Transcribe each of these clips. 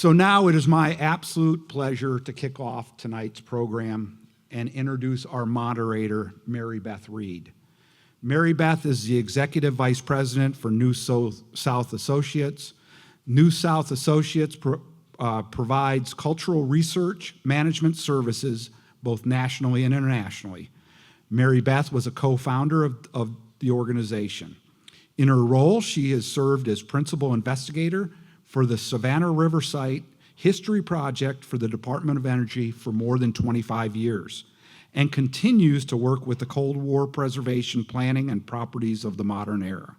So now it is my absolute pleasure to kick off tonight's program and introduce our moderator, Mary Beth Reed. Mary Beth is the Executive Vice President for New South Associates. New South Associates provides cultural research management services both nationally and internationally. Mary Beth was a co-founder of the organization. In her role, she has served as principal investigator for the Savannah River Site History Project for the Department of Energy for more than 25 years, and continues to work with the Cold War preservation planning and properties of the modern era.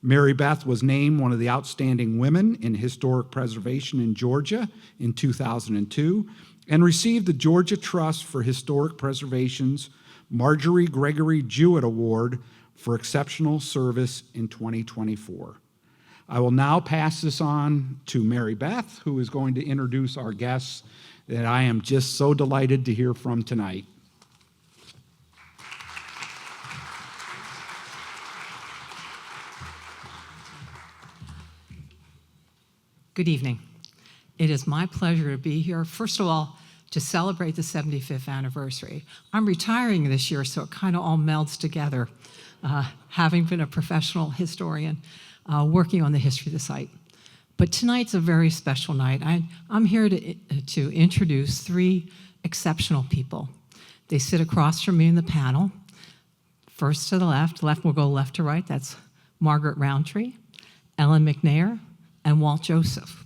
Mary Beth was named one of the outstanding women in historic preservation in Georgia in 2002 and received the Georgia Trust for Historic Preservation's Marjorie Gregory Jewett Award for exceptional service in 2024. I will now pass this on to Mary Beth, who is going to introduce our guests that I am just so delighted to hear from tonight. Good evening. It is my pleasure to be here, first of all, to celebrate the 75th anniversary. I'm retiring this year, so it kind of all melds together, having been a professional historian working on the history of the site. But tonight's a very special night. I'm here to introduce three exceptional people. They sit across from me in the panel. First to the left will go left to right. That's Margaret Roundtree, Ellen McNair, and Walt Joseph.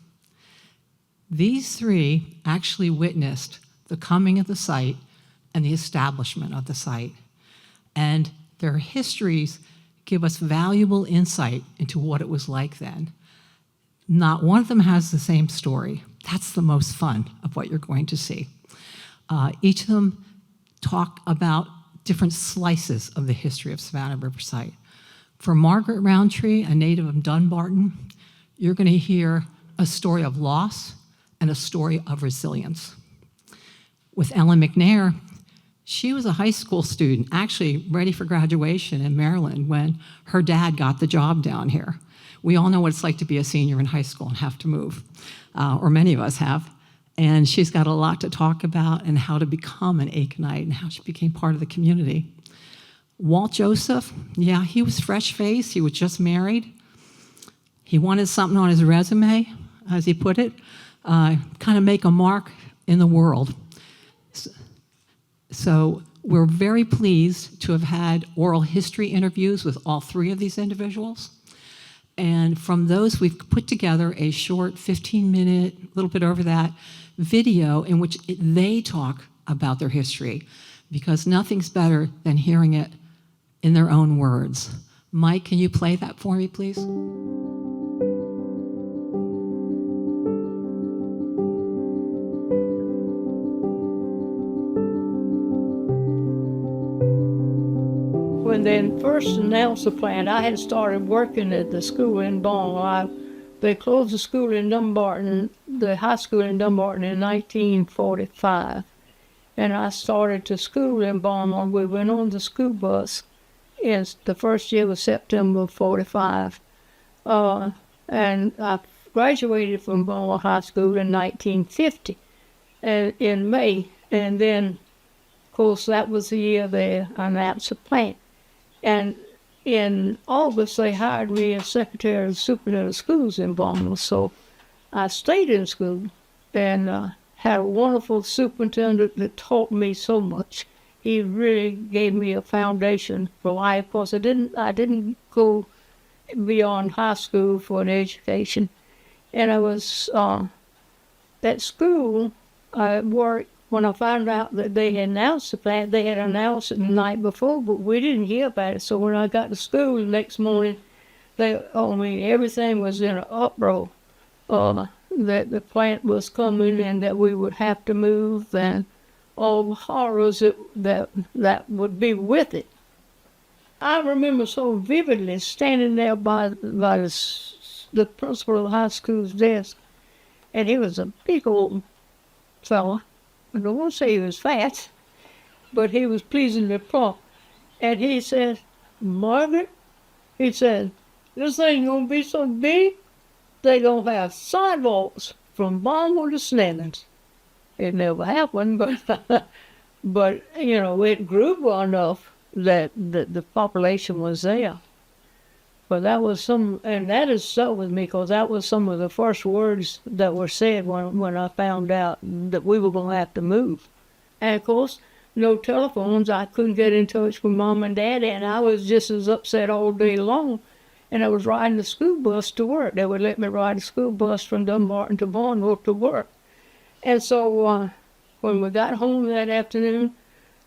These three actually witnessed the coming of the site and the establishment of the site. And their histories give us valuable insight into what it was like then. Not one of them has the same story. That's the most fun of what you're going to see. Each of them talk about different slices of the history of Savannah River Site. For Margaret Roundtree, a native of Dunbarton, you're going to hear a story of loss and a story of resilience. With Ellen McNair, she was a high school student, actually ready for graduation in Maryland when her dad got the job down here. We all know what it's like to be a senior in high school and have to move, or many of us have. And she's got a lot to talk about and how to become an Aikenite and how she became part of the community. Walt Joseph, yeah, he was fresh-faced. He was just married. He wanted something on his resume, as he put it, kind of make a mark in the world. So we're very pleased to have had oral history interviews with all three of these individuals. And from those, we've put together a short 15-minute, a little bit over that, video in which they talk about their history, because nothing's better than hearing it in their own words. Mike, can you play that for me, please? When they first announced the plan, I had started working at the school in Baltimore. They closed the school in Dumbarton, the high school in Dumbarton in 1945. And I started to school in Baltimore. We went on the school bus. The first year was September 45. And I graduated from Baltimore High School in 1950, in May. And then, of course, that was the year they announced the plan. And in August, they hired me as secretary of the superintendent of schools in Baltimore. So I stayed in school and had a wonderful superintendent that taught me so much. He really gave me a foundation for life. Of course, I didn't go beyond high school for an education. And I was at school. I worked. When I found out that they had announced the plan, they had announced it the night before, but we didn't hear about it. So when I got to school the next morning, everything was in an uproar, that the plant was coming and that we would have to move and all the horrors that would be with it. I remember so vividly standing there by the principal of the high school's desk, and he was a big old fella. I don't want to say he was fat, but he was pleasingly plump. And he said, "Margaret," he said, "this thing's going to be so big, they're going to have sidewalks from Baltimore to Snellings. It never happened, but it grew enough that the population was there. But that was and that has stuck with me because that was some of the first words that were said when I found out that we were going to have to move. And of course, no telephones. I couldn't get in touch with Mom and Dad, and I was just as upset all day long. And I was riding the school bus to work. They would let me ride the school bus from Dumbarton to Barnwell to work. And so when we got home that afternoon,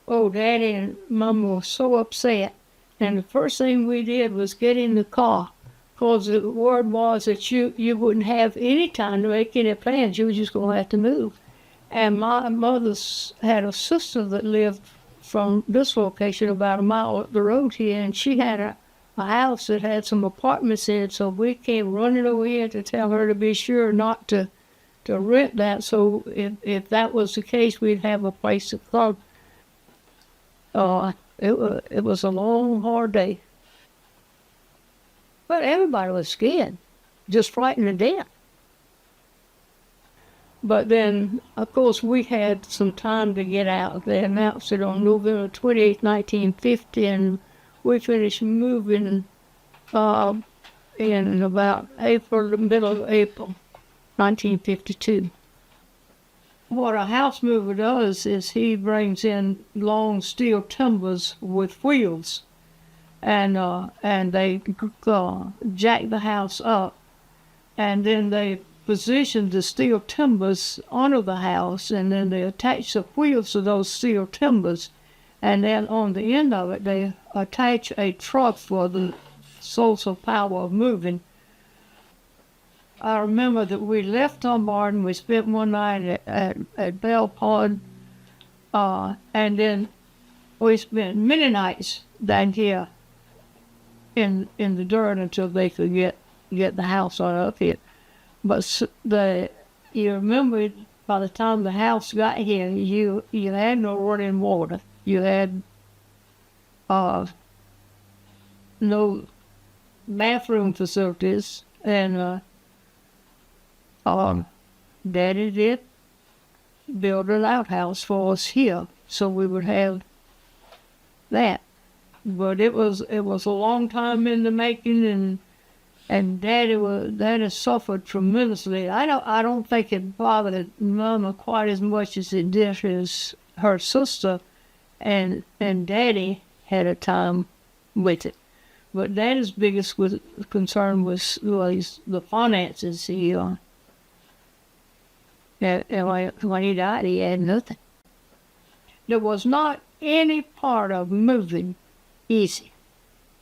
Daddy and Mom were so upset. And the first thing we did was get in the car, because the word was that you wouldn't have any time to make any plans. You were just going to have to move. And my mother had a sister that lived from this location about a mile up the road here, and she had a house that had some apartments in it, so we came running over here to tell her to be sure not to rent that, so if that was the case, we'd have a place to come. It was a long, hard day. But everybody was scared, just frightened to death. But then, of course, we had some time to get out. They announced it on November 28, 1950, and we finished moving in about the middle of April, 1952. What a house mover does is he brings in long steel timbers with wheels, and they jack the house up, and then they position the steel timbers under the house, and then they attach the wheels to those steel timbers, and then on the end of it they attach a truck for the source of power of moving. I remember that we left Dumbarton, we spent one night at Bell Pond, and then we spent many nights down here in the dirt until they could get the house on up here. But you remember, by the time the house got here, you had no running water. You had no bathroom facilities, and Daddy did build an outhouse for us here, so we would have that. But it was a long time in the making, and Daddy suffered tremendously. I don't think it bothered Mama quite as much as it did her sister, and Daddy had a time with it. But Daddy's biggest concern was the finances. When he died, he had nothing. There was not any part of moving easy.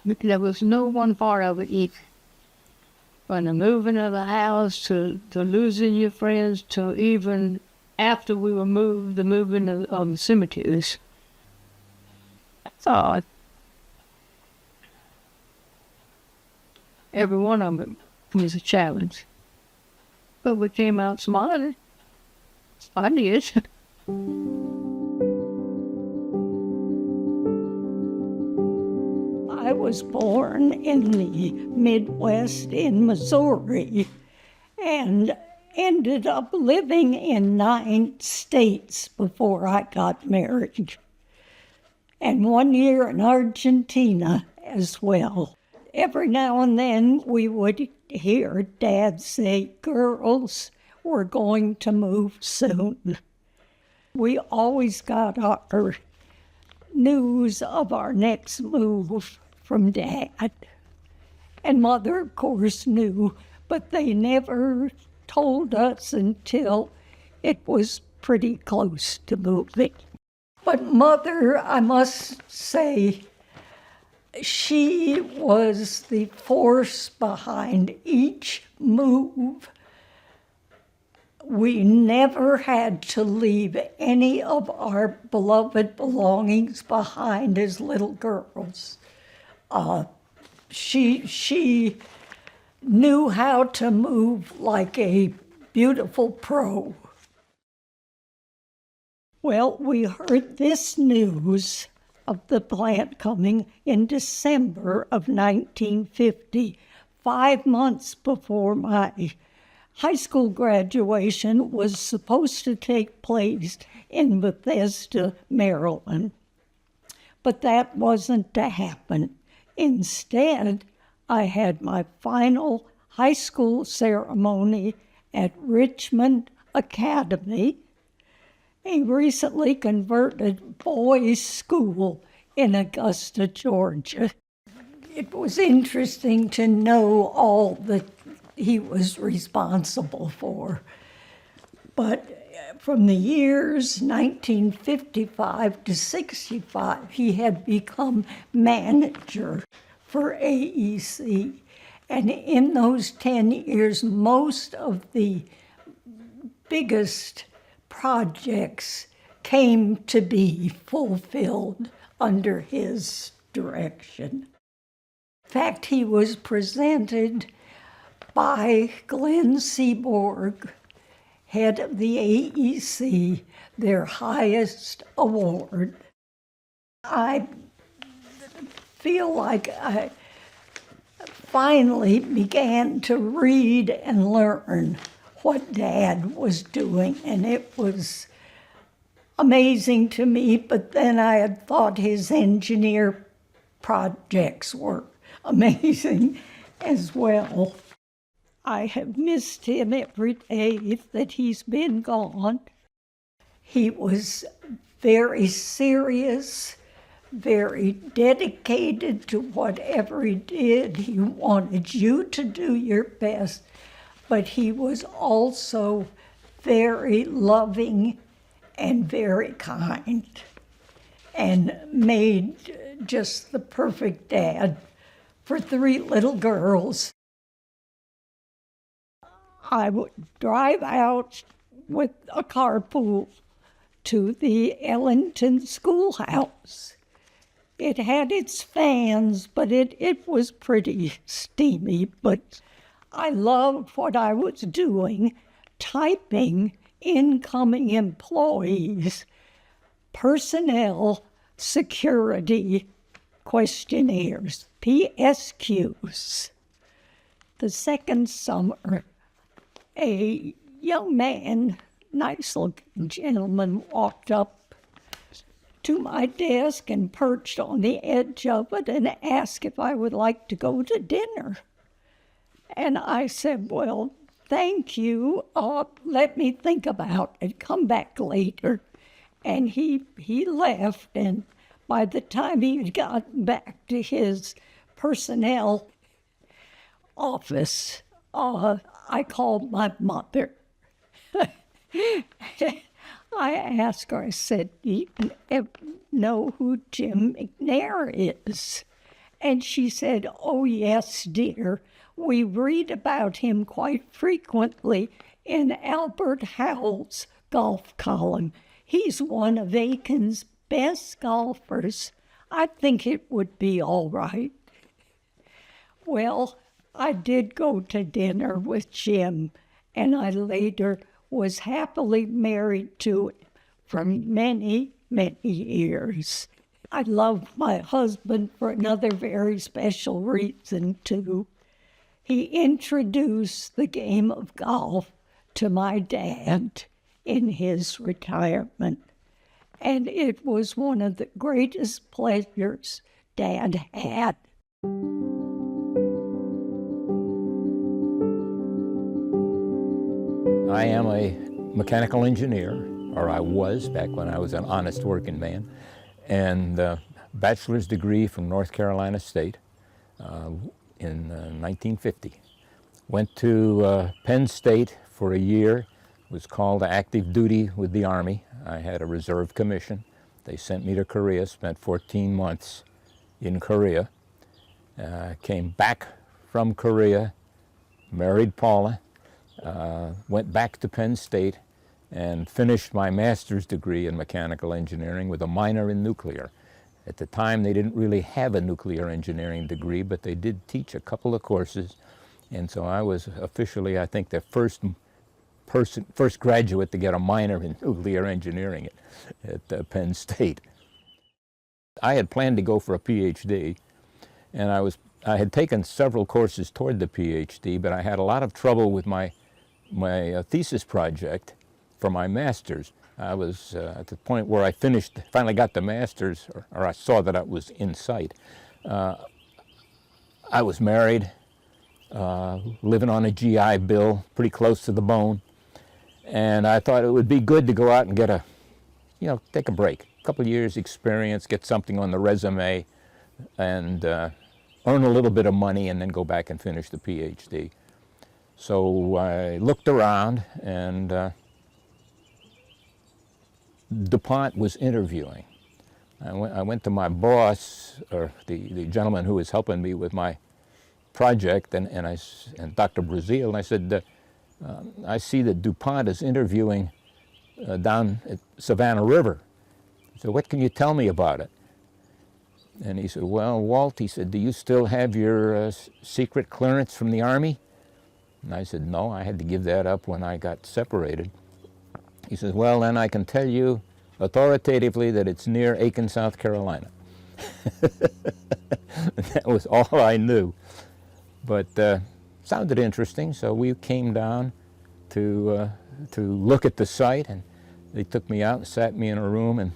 There was no one part of it easy. From the moving of the house to losing your friends to even after we were moved, the moving of the cemeteries. So every one of them was a challenge. But we came out smiling. I did. I was born in the Midwest in Missouri and ended up living in 9 states before I got married, and 1 year in Argentina as well. Every now and then we would hear Dad say, "Girls, we're going to move soon." We always got our news of our next move from Dad. And Mother, of course, knew, but they never told us until it was pretty close to moving. But Mother, I must say, she was the force behind each move. We never had to leave any of our beloved belongings behind as little girls. She knew how to move like a beautiful pro. Well, we heard this news of the plant coming in December of 1950, 5 months before my high school graduation was supposed to take place in Bethesda, Maryland. But that wasn't to happen. Instead, I had my final high school ceremony at Richmond Academy, a recently converted boys' school in Augusta, Georgia. It was interesting to know all that he was responsible for. But from the years 1955 to 65, he had become manager for AEC. And in those 10 years, most of the biggest projects came to be fulfilled under his direction. In fact, he was presented by Glenn Seaborg, head of the AEC, their highest award. I feel like I finally began to read and learn what Dad was doing, and it was amazing to me, but then I had thought his engineer projects were amazing as well. I have missed him every day that he's been gone. He was very serious, very dedicated to whatever he did. He wanted you to do your best, but he was also very loving and very kind, and made just the perfect dad for 3 little girls. I would drive out with a carpool to the Ellington schoolhouse. It had its fans, but it was pretty steamy. But I loved what I was doing, typing incoming employees, personnel security questionnaires, PSQs. The second summer, a young man, nice-looking gentleman, walked up to my desk and perched on the edge of it and asked if I would like to go to dinner. And I said, well, thank you. Let me think about it. Come back later. And he left, and by the time he had gotten back to his personnel office, I called my mother. I asked her, I said, do you know who Jim McNair is? And she said, oh, yes, dear. We read about him quite frequently in Albert Howell's golf column. He's one of Aiken's best golfers. I think it would be all right. Well, I did go to dinner with Jim, and I later was happily married to him for many, many years. I love my husband for another very special reason, too. He introduced the game of golf to my dad in his retirement, and it was one of the greatest pleasures Dad had. I am a mechanical engineer, or I was back when I was an honest working man, and a bachelor's degree from North Carolina State in 1950. Went to Penn State for a year, was called to active duty with the Army. I had a reserve commission. They sent me to Korea, spent 14 months in Korea. Came back from Korea, married Paula, went back to Penn State and finished my master's degree in mechanical engineering with a minor in nuclear. At the time, they didn't really have a nuclear engineering degree, but they did teach a couple of courses. And so I was officially, I think, the first graduate to get a minor in nuclear engineering at Penn State. I had planned to go for a PhD, and I had taken several courses toward the PhD, but I had a lot of trouble with my my thesis project for my master's. I was at the point where I finally got the master's, or I saw that it was in sight. I was married, living on a GI Bill, pretty close to the bone, and I thought it would be good to go out and get take a break, a couple of years experience, get something on the resume, and earn a little bit of money, and then go back and finish the PhD. So I looked around, and DuPont was interviewing. I went to my boss, or the gentleman who was helping me with my project, and Dr. Brazil, and I said, I see that DuPont is interviewing down at Savannah River. So what can you tell me about it? And he said, well, Walt, he said, do you still have your secret clearance from the Army? And I said, no, I had to give that up when I got separated. He says, well, then I can tell you authoritatively that it's near Aiken, South Carolina. That was all I knew. But sounded interesting, so we came down to look at the site, and they took me out and sat me in a room, and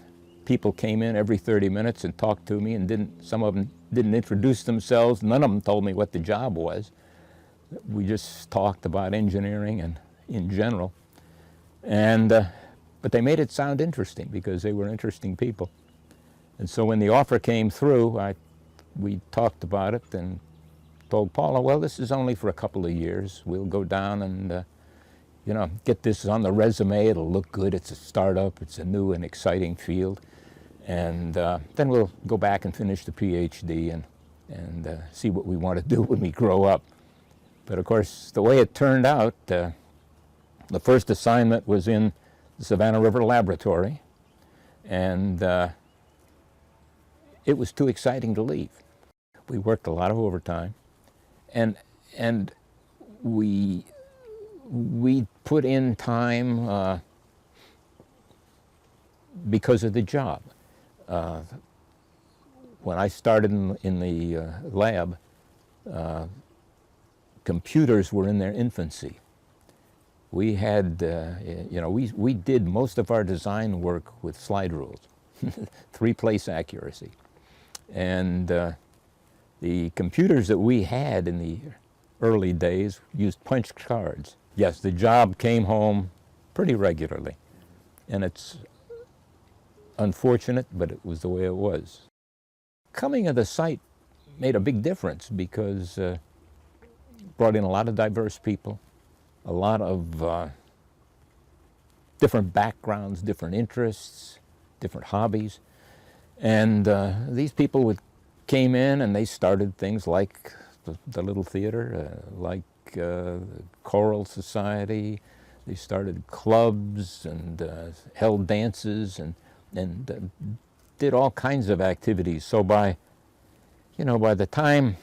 people came in every 30 minutes and talked to me, and some of them didn't introduce themselves. None of them told me what the job was. We just talked about engineering and in general. And but they made it sound interesting because they were interesting people. And so when the offer came through, we talked about it and told Paula, well, this is only for a couple of years. We'll go down and get this on the resume. It'll look good. It's a startup. It's a new and exciting field. And then we'll go back and finish the PhD and see what we want to do when we grow up. But of course, the way it turned out, the first assignment was in the Savannah River Laboratory, and it was too exciting to leave. We worked a lot of overtime, and we put in time because of the job. When I started in the lab, computers were in their infancy. We had, we did most of our design work with slide rules, 3-place accuracy. And the computers that we had in the early days used punch cards. Yes, the job came home pretty regularly. And it's unfortunate, but it was the way it was. Coming of the site made a big difference because it brought in a lot of diverse people, a lot of different backgrounds, different interests, different hobbies. And these people came in and they started things like the little theater, like choral society. They started clubs and held dances and did all kinds of activities. So by the time,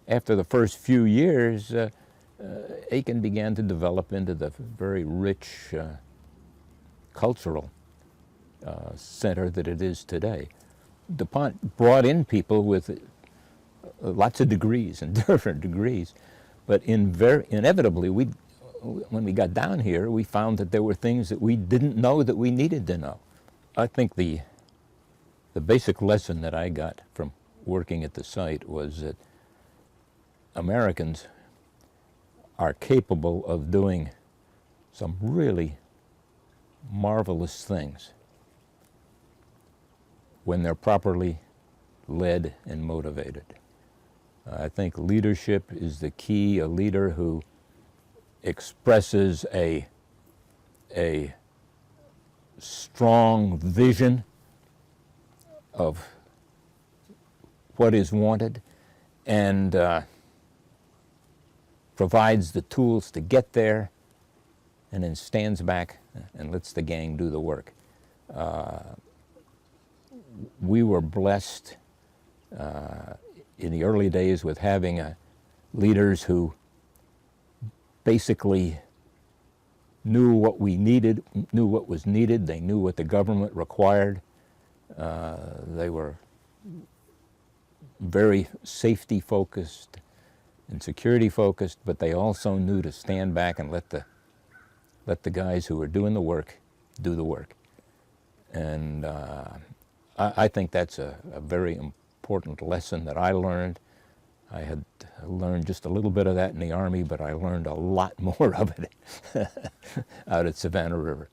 after the first few years, Aiken began to develop into the very rich cultural center that it is today. DuPont brought in people with lots of degrees and different degrees, but inevitably, when we got down here, we found that there were things that we didn't know that we needed to know. I think the basic lesson that I got from working at the site was that Americans are capable of doing some really marvelous things when they're properly led and motivated. I think leadership is the key. A leader who expresses a strong vision of what is wanted and provides the tools to get there, and then stands back and lets the gang do the work. We were blessed in the early days with having leaders who basically knew what we needed, knew what was needed. They knew what the government required. They were very safety focused and security focused, but they also knew to stand back and let the let the guys who are doing the work do the work. And I think that's a very important lesson that I learned. I had learned just a little bit of that in the Army, but I learned a lot more of it out at Savannah River.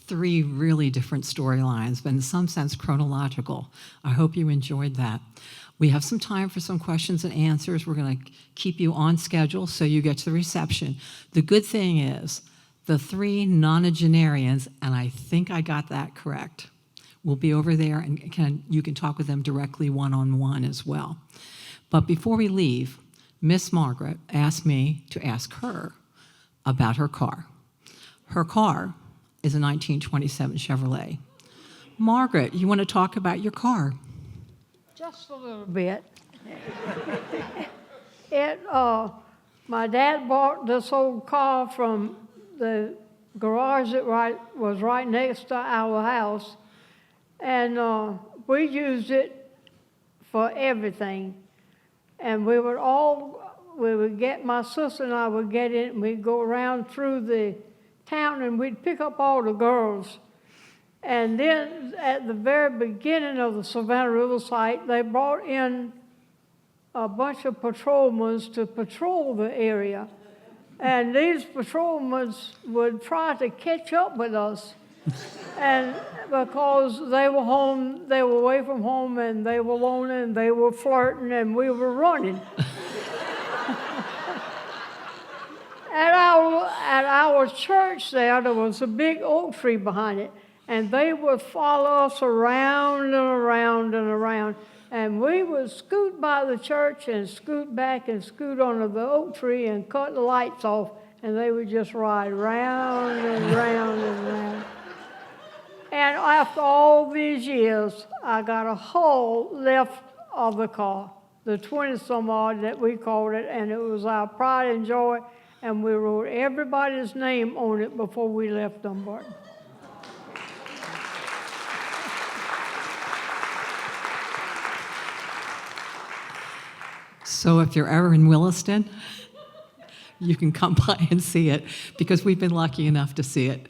Three really different storylines, but in some sense chronological. I hope you enjoyed that. We have some time for some questions and answers. We're going to keep you on schedule so you get to the reception. The good thing is the three nonagenarians, and I think I got that correct, will be over there, and you can talk with them directly one-on-one as well. But before we leave, Miss Margaret asked me to ask her about her car. Her car is a 1927 Chevrolet. Margaret, you want to talk about your car? Just a little bit. My dad bought this old car from the garage that was right next to our house, and we used it for everything. And my sister and I would get in, and we'd go around through the town, and we'd pick up all the girls. And then at the very beginning of the Savannah River site, they brought in a bunch of patrolmen to patrol the area. And these patrolmen would try to catch up with us. And because they were home, they were away from home, and they were lonely, and they were flirting, and we were running. At our church there was a big oak tree behind it, and they would follow us around and around and around. And we would scoot by the church and scoot back and scoot under the oak tree and cut the lights off, and they would just ride round and round and round. And after all these years, I got a hole left of the car, the 20-some-odd that we called it, and it was our pride and joy. And we wrote everybody's name on it before we left Dumbarton. So if you're ever in Williston, you can come by and see it, because we've been lucky enough to see it.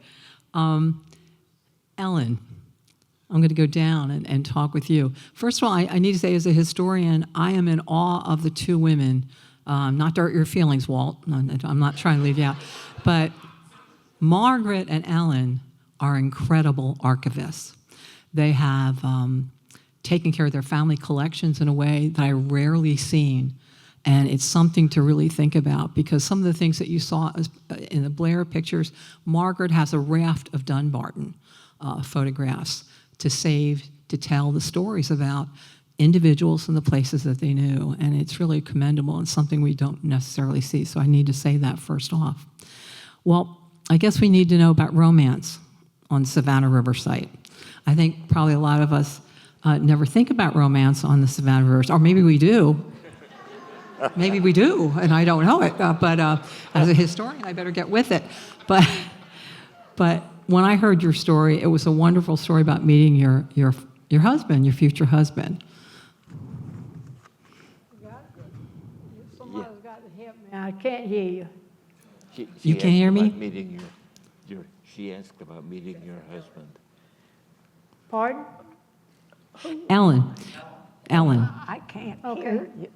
Ellen, I'm going to go down and talk with you. First of all, I need to say, as a historian, I am in awe of the two women. Not to hurt your feelings, Walt. I'm not trying to leave you out. But Margaret and Ellen are incredible archivists. They have taken care of their family collections in a way that I rarely seen. And it's something to really think about, because some of the things that you saw in the Blair pictures, Margaret has a raft of Dunbarton photographs to tell the stories about individuals and the places that they knew. And it's really commendable and something we don't necessarily see. So I need to say that first off. Well, I guess we need to know about romance on Savannah River site. I think probably a lot of us never think about romance on the Savannah River, or maybe we do. Maybe we do, and I don't know it. But as a historian, I better get with it. But when I heard your story, it was a wonderful story about meeting your husband, your future husband. Somebody's got to help me. I can't hear you. She You can't hear me? about meeting she asked about meeting your husband. Pardon? Ellen. I can't hear you.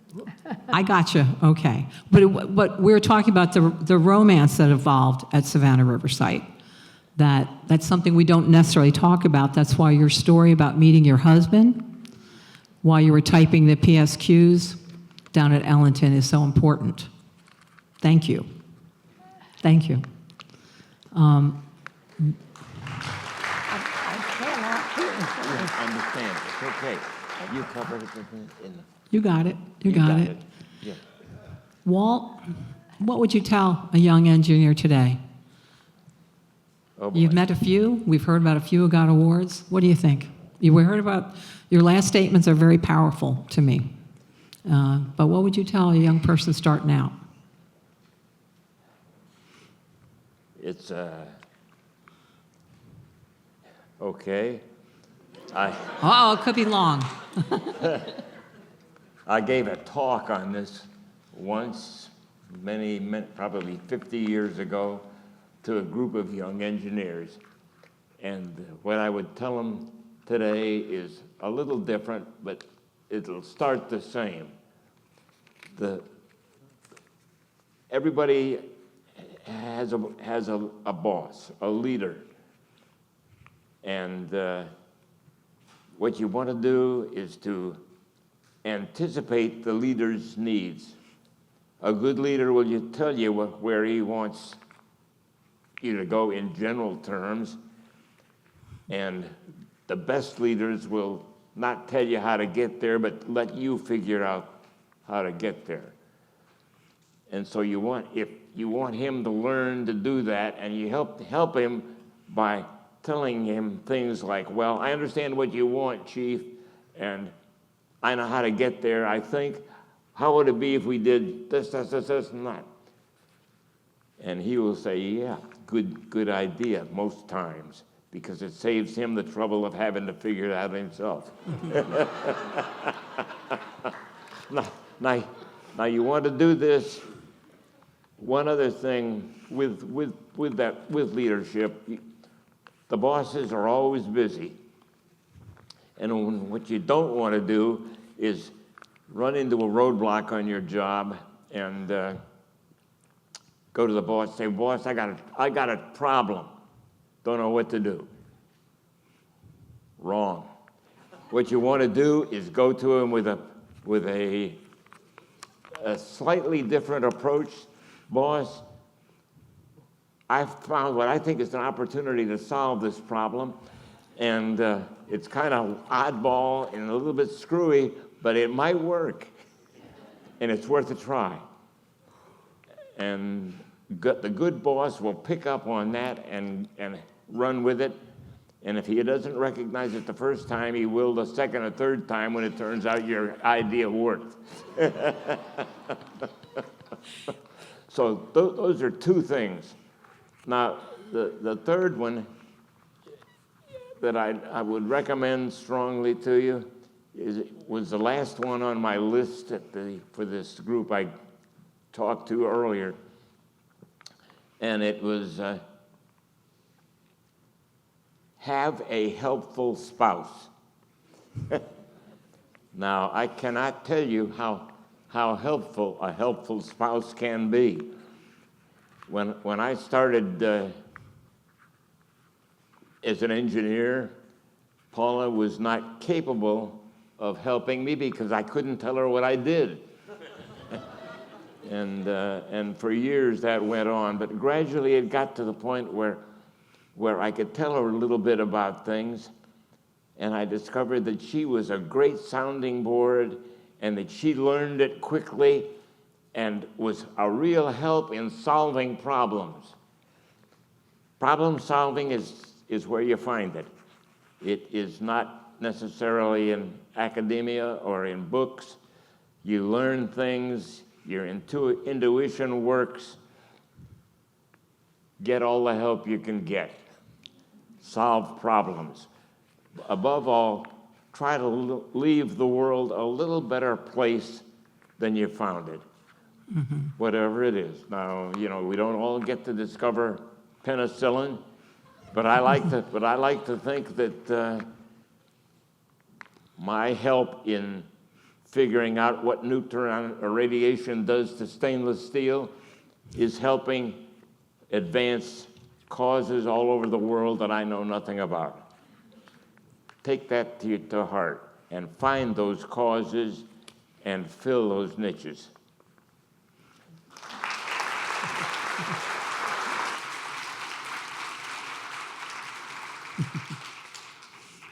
I got you. Okay. But we're talking about the romance that evolved at Savannah River site. That's something we don't necessarily talk about. That's why your story about meeting your husband while you were typing the PSQs down at Ellington is so important. Thank you. Thank you. I cannot hear you. I understand. It's okay. You covered it in the... You got it. You got it. Yeah. Walt, what would you tell a young engineer today? Oh, boy. You've met a few. We've heard about a few who got awards. What do you think? You heard about, your last statements are very powerful to me. But what would you tell a young person starting out? It's, okay. Uh-oh, it could be long. I gave a talk on this once, probably 50 years ago, to a group of young engineers. And what I would tell them today is a little different, but it'll start the same. Everybody has a boss, a leader. And what you want to do is to anticipate the leader's needs. A good leader will tell you where he wants you to go in general terms, and the best leaders will not tell you how to get there, but let you figure out how to get there. And so if you want him to learn to do that, and you help him by telling him things like, well, I understand what you want, Chief, and I know how to get there, I think. How would it be if we did this, and that? And he will say, yeah, good idea most times, because it saves him the trouble of having to figure it out himself. Now you want to do this. One other thing with leadership, the bosses are always busy. And what you don't want to do is run into a roadblock on your job and go to the boss and say, boss, I got a problem. Don't know what to do. Wrong. What you want to do is go to him with a slightly different approach. Boss, I've found what I think is an opportunity to solve this problem, and it's kind of oddball and a little bit screwy, but it might work, and it's worth a try. And the good boss will pick up on that and run with it, and if he doesn't recognize it the first time, he will the second or third time when it turns out your idea worked. So those are two things. Now, the third one that I would recommend strongly to you was the last one on my list for this group I talked to earlier, and it was have a helpful spouse. Now, I cannot tell you how helpful a helpful spouse can be. When I started as an engineer, Paula was not capable of helping me because I couldn't tell her what I did. And for years that went on, but gradually it got to the point where I could tell her a little bit about things, and I discovered that she was a great sounding board and that she learned it quickly and was a real help in solving problems. Problem solving is where you find it. It is not necessarily in academia or in books. You learn things, your intuition works. Get all the help you can get. Solve problems. Above all, try to leave the world a little better place than you found it, whatever it is. Now, we don't all get to discover penicillin, but I like to think that my help in figuring out what neutron irradiation does to stainless steel is helping advance causes all over the world that I know nothing about. Take that to heart and find those causes and fill those niches.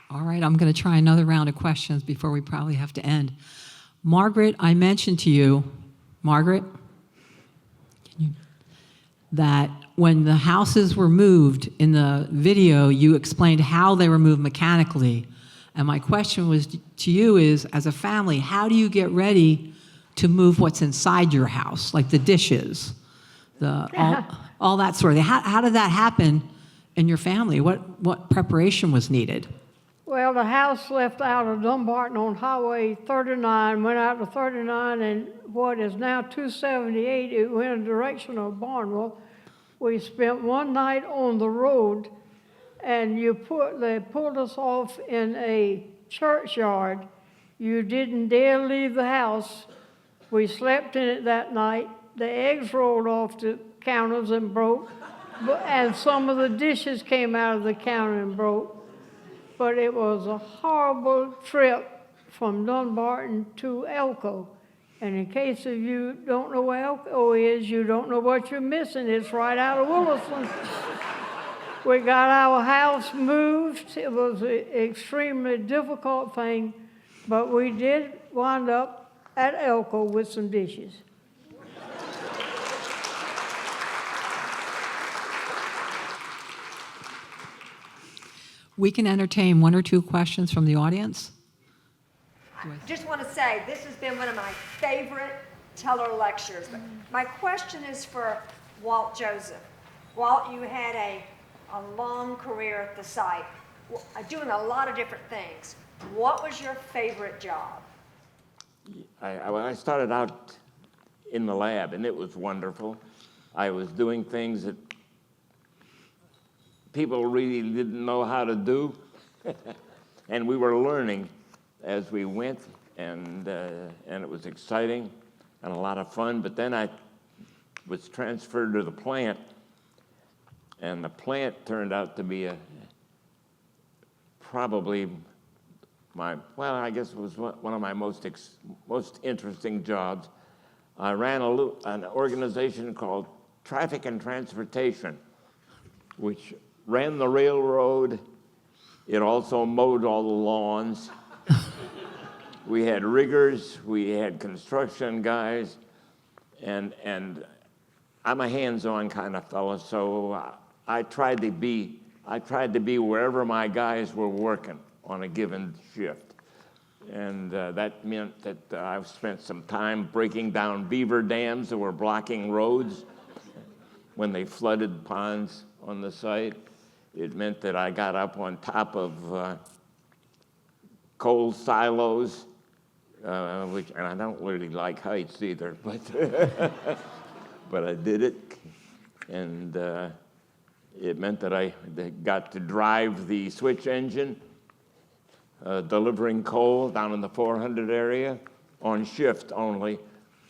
All right, I'm going to try another round of questions before we probably have to end. Margaret, I mentioned to you, Margaret, that when the houses were moved in the video, you explained how they were moved mechanically. And my question was to you is, as a family, how do you get ready to move what's inside your house, like the dishes, all that sort of thing? How did that happen in your family? What preparation was needed? Well, the house left out of Dumbarton on Highway 39, went out to 39, and what is now 278, it went in the direction of Barnwell. We spent one night on the road, and they pulled us off in a churchyard. You didn't dare leave the house. We slept in it that night. The eggs rolled off the counters and broke, and some of the dishes came out of the counter and broke. But it was a horrible trip from Dunbarton to Elko. And in case of you don't know where Elko is, you don't know what you're missing. It's right out of Williston. We got our house moved. It was an extremely difficult thing, but we did wind up at Elko with some dishes. We can entertain one or two questions from the audience. Just want to say, this has been one of my favorite Teller lectures. But my question is for Walt Joseph. Walt, you had a long career at the site, doing a lot of different things. What was your favorite job? I started out in the lab, and it was wonderful. I was doing things that people really didn't know how to do, and we were learning as we went, and it was exciting and a lot of fun. But then I was transferred to the plant, and the plant turned out to be probably I guess it was one of my most interesting jobs. I ran an organization called Traffic and Transportation, which ran the railroad. It also mowed all the lawns. We had riggers, we had construction guys, and I'm a hands-on kind of fellow, so I tried to be wherever my guys were working on a given shift. And that meant that I spent some time breaking down beaver dams that were blocking roads when they flooded ponds on the site. It meant that I got up on top of coal silos, and I don't really like heights either, but but I did it, and it meant that I got to drive the switch engine, delivering coal down in the 400 area on shift only,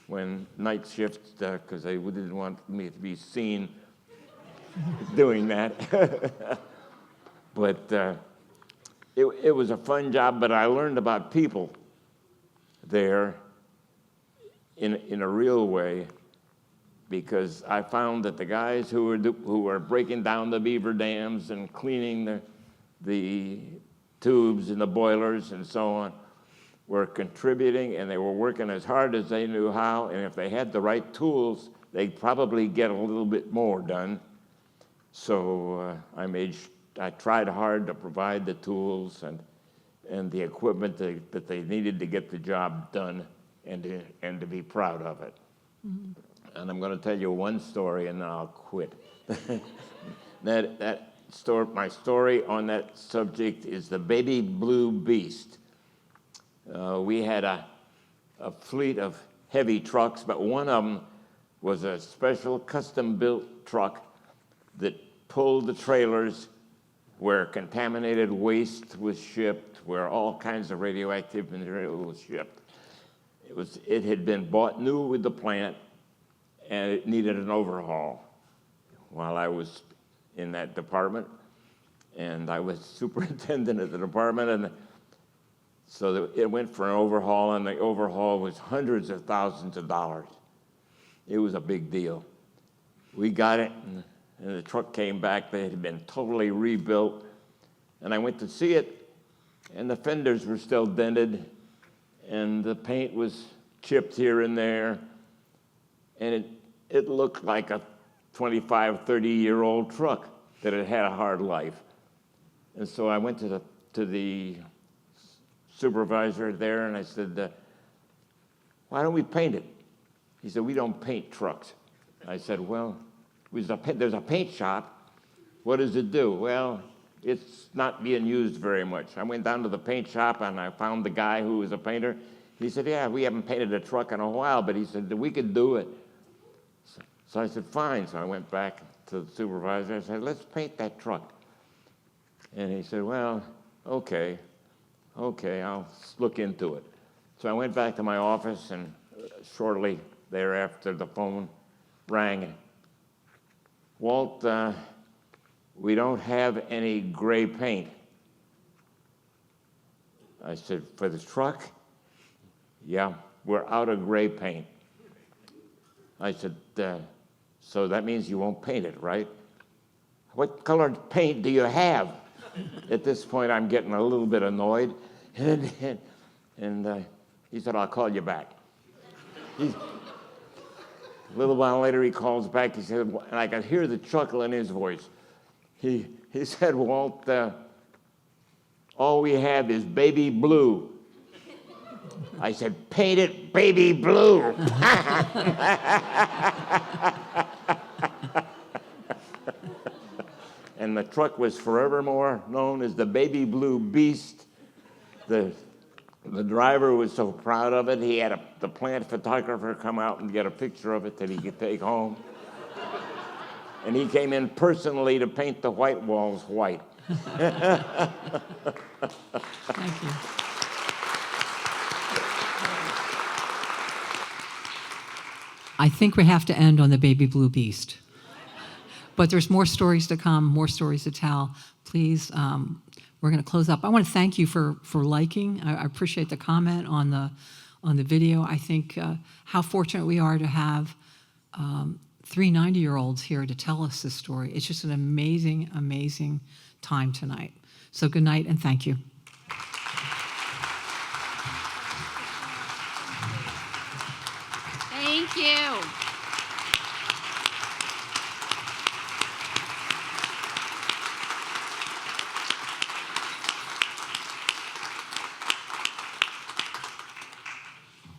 when night shift, because they didn't want me to be seen doing that. But it was a fun job, but I learned about people there in a real way, because I found that the guys who were breaking down the beaver dams and cleaning the tubes and the boilers and so on were contributing, and they were working as hard as they knew how, and if they had the right tools, they'd probably get a little bit more done. So I tried hard to provide the tools and the equipment that they needed to get the job done and to be proud of it. Mm-hmm. And I'm going to tell you one story, and then I'll quit. My story on that subject is the baby blue beast. We had a fleet of heavy trucks, but one of them was a special custom-built truck that pulled the trailers where contaminated waste was shipped, where all kinds of radioactive material was shipped. It had been bought new with the plant, and it needed an overhaul while I was in that department. And I was superintendent of the department, and so it went for an overhaul, and the overhaul was hundreds of thousands of dollars. It was a big deal. We got it, and the truck came back. They had been totally rebuilt, and I went to see it, and the fenders were still dented, and the paint was chipped here and there, and it looked like a 25, 30-year-old truck that had had a hard life. And so I went to the supervisor there, and I said, why don't we paint it? He said, we don't paint trucks. I said, well, there's a paint shop. What does it do? Well, it's not being used very much. I went down to the paint shop and I found the guy who was a painter. He said, yeah, we haven't painted a truck in a while, but he said, we could do it. So I said, fine. So I went back to the supervisor. I said, let's paint that truck. And he said, well, okay, I'll look into it. So I went back to my office, and shortly thereafter, the phone rang. Walt, we don't have any gray paint. I said, for the truck? Yeah, we're out of gray paint. I said, so that means you won't paint it, right? What colored paint do you have? At this point, I'm getting a little bit annoyed. And he said, I'll call you back. A little while later, he calls back. He said, and I could hear the chuckle in his voice. He said, Walt, all we have is baby blue. I said, paint it baby blue. And the truck was forevermore known as the Baby Blue Beast. The driver was so proud of it, he had the plant photographer come out and get a picture of it that he could take home. And he came in personally to paint the white walls white. Thank you. I think we have to end on the baby blue beast. But there's more stories to come, more stories to tell. Please, we're going to close up. I want to thank you for liking. I appreciate the comment on the video. I think how fortunate we are to have 3 90-year-olds here to tell us this story. It's just an amazing, amazing time tonight. So good night and thank you. Thank you.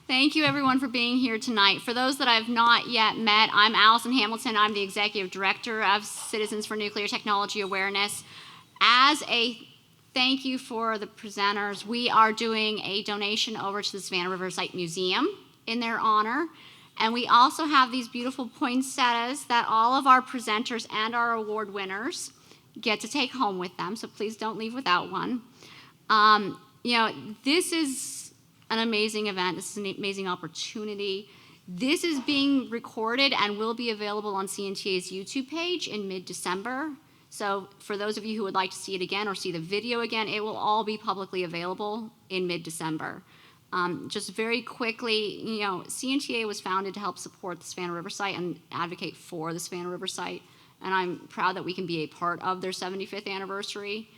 Thank you, everyone, for being here tonight. For those that I've not yet met, I'm Allison Hamilton. I'm the Executive Director of Citizens for Nuclear Technology Awareness. As a thank you for the presenters, we are doing a donation over to the Savannah River Site Museum in their honor. And we also have these beautiful poinsettias that all of our presenters and our award winners get to take home with them, so please don't leave without one. This is an amazing event. This is an amazing opportunity. This is being recorded and will be available on CNTA's YouTube page in mid-December. So for those of you who would like to see it again or see the video again, it will all be publicly available in mid-December. Just very quickly, CNTA was founded to help support the Savannah River Site and advocate for the Savannah River Site, and I'm proud that we can be a part of their 75th anniversary.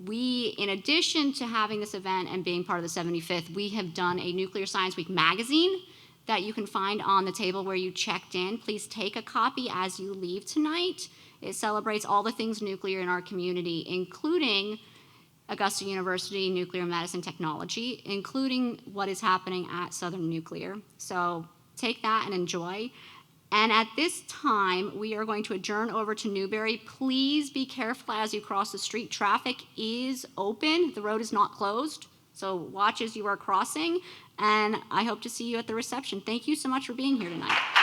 We, in addition to having this event and being part of the 75th, we have done a Nuclear Science Week magazine that you can find on the table where you checked in. Please take a copy as you leave tonight. It celebrates all the things nuclear in our community, including Augusta University Nuclear Medicine Technology, including what is happening at Southern Nuclear. So take that and enjoy. And at this time, we are going to adjourn over to Newberry. Please be careful as you cross the street. Traffic is open. The road is not closed. So watch as you are crossing. And I hope to see you at the reception. Thank you so much for being here tonight.